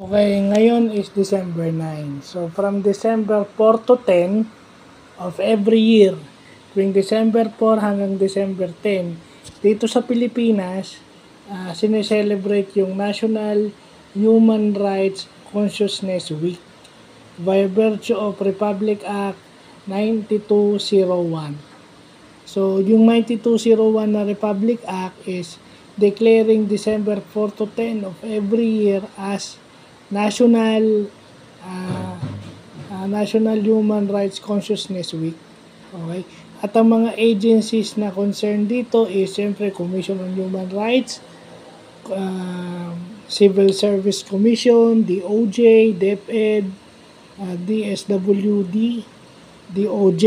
Okay, ngayon is December 9. So, from December 4 to 10 of every year, tuwing December 4 hanggang December 10, dito sa Pilipinas, sineselebrate yung National Human Rights Consciousness Week by virtue of Republic Act 9201. So, yung 9201 na Republic Act is declaring December 4 to 10 of every year as National Human Rights Consciousness Week. Okay? At ang mga agencies na concerned dito is siyempre Commission on Human Rights, Civil Service Commission, DOJ, DepEd, DSWD, DOJ,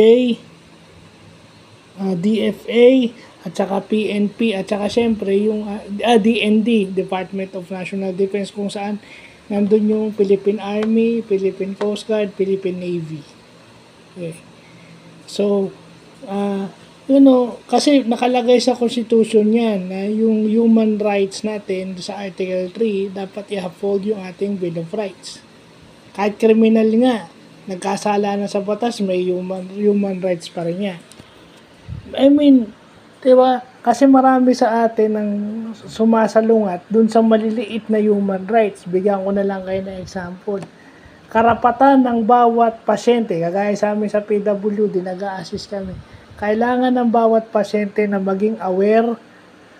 DFA, at saka PNP, at saka siyempre yung DND, Department of National Defense, kung saan nandun yung Philippine Army, Philippine Coast Guard, Philippine Navy. Okay. So, kasi nakalagay sa Constitution yan na yung human rights natin sa Article 3, dapat i-uphold yung ating Bill of Rights. Kahit criminal nga, nagkasala na sa batas, may human rights pa rin yan. I mean, diba, kasi marami sa atin ang sumasalungat dun sa maliliit na human rights. Bigyan ko na lang kayo ng example. Karapatan ng bawat pasyente, kagaya sa amin sa PWD, nag-a-assist kami. Kailangan ng bawat pasyente na maging aware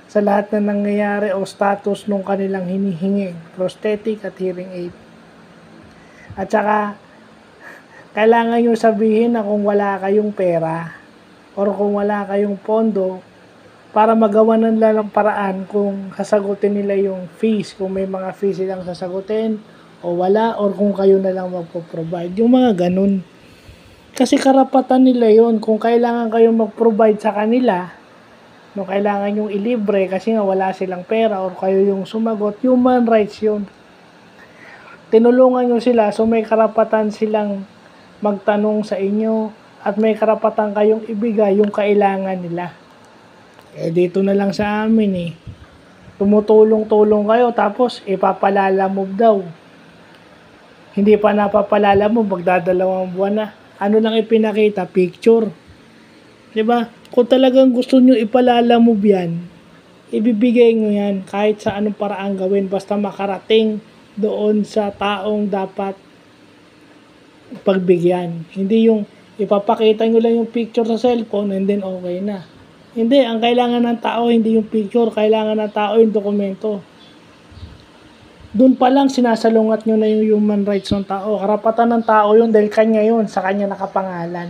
sa lahat na nangyayari o status nung kanilang hinihingi, prosthetic at hearing aid. At saka, kailangan nyo sabihin na kung wala kayong pera or kung wala kayong pondo, para magawa nila ng paraan kung sasagutin nila yung fees, kung may mga fees silang sasagutin o wala, or kung kayo na lang magpo-provide. Yung mga ganun. Kasi karapatan nila yon. Kung kailangan kayo mag-provide sa kanila, no, kailangan yung ilibre kasi nga wala silang pera or kayo yung sumagot, human rights yun. Tinulungan nyo sila, so may karapatan silang magtanong sa inyo at may karapatan kayong ibigay yung kailangan nila. Dito na lang sa amin tumutulong-tulong kayo tapos ipapalala move daw. Hindi pa napapalala mo, magdadalawang buwan na. Ano lang ipinakita? Picture. Diba? Kung talagang gusto nyo ipalala move yan, ibibigay nyo yan kahit sa anong paraan gawin basta makarating doon sa taong dapat pagbigyan. Hindi yung ipapakita nyo lang yung picture sa cellphone and then okay na. Hindi, ang kailangan ng tao hindi yung picture, kailangan ng tao yung dokumento. Doon pa lang sinasalungat nyo na yung human rights ng tao. Karapatan ng tao yun dahil kanya yun, sa kanya nakapangalan.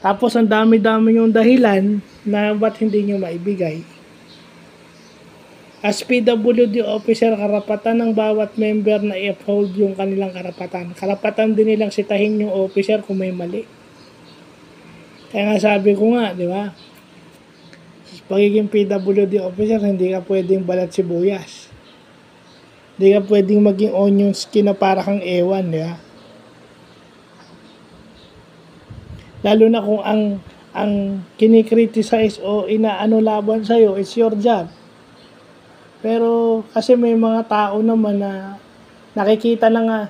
Tapos ang dami-dami yung dahilan na ba't hindi nyo maibigay. As PWD officer, karapatan ng bawat member na i-uphold yung kanilang karapatan. Karapatan din nilang sitahin yung officer kung may mali. Kaya nga sabi ko nga, di ba? Pagiging PWD officer, hindi ka pwedeng balat sibuyas. Hindi ka pwedeng maging onion skin na para kang ewan, di ba? Lalo na kung ang kinikriticize o inaano laban sa'yo, it's your job. Pero kasi may mga tao naman na nakikita na nga,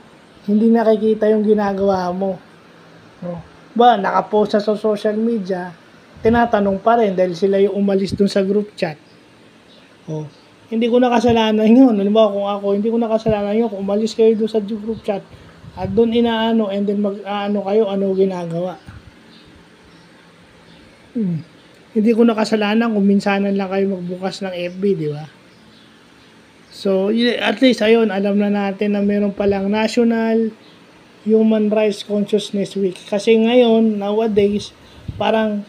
hindi nakikita yung ginagawa mo. No? Ba, nakapost sa social media, tinatanong pa rin dahil sila yung umalis dun sa group chat. Hindi ko nakasalanan yun. Halimbawa kung ako, hindi ko nakasalanan yun. Kung umalis kayo dun sa group chat at dun inaano and then mag-ano kayo, ano ginagawa. Hindi ko nakasalanan kung minsanan lang kayo magbukas ng FB, di ba? So, at least ayun, alam na natin na meron palang National Human Rights Consciousness Week. Kasi ngayon, nowadays, parang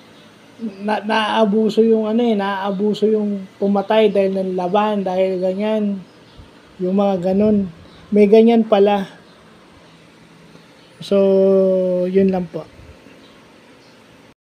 naaabuso yung naaabuso yung pumatay dahil ng laban, dahil ganyan. Yung mga ganun. May ganyan pala. So, yun lang po.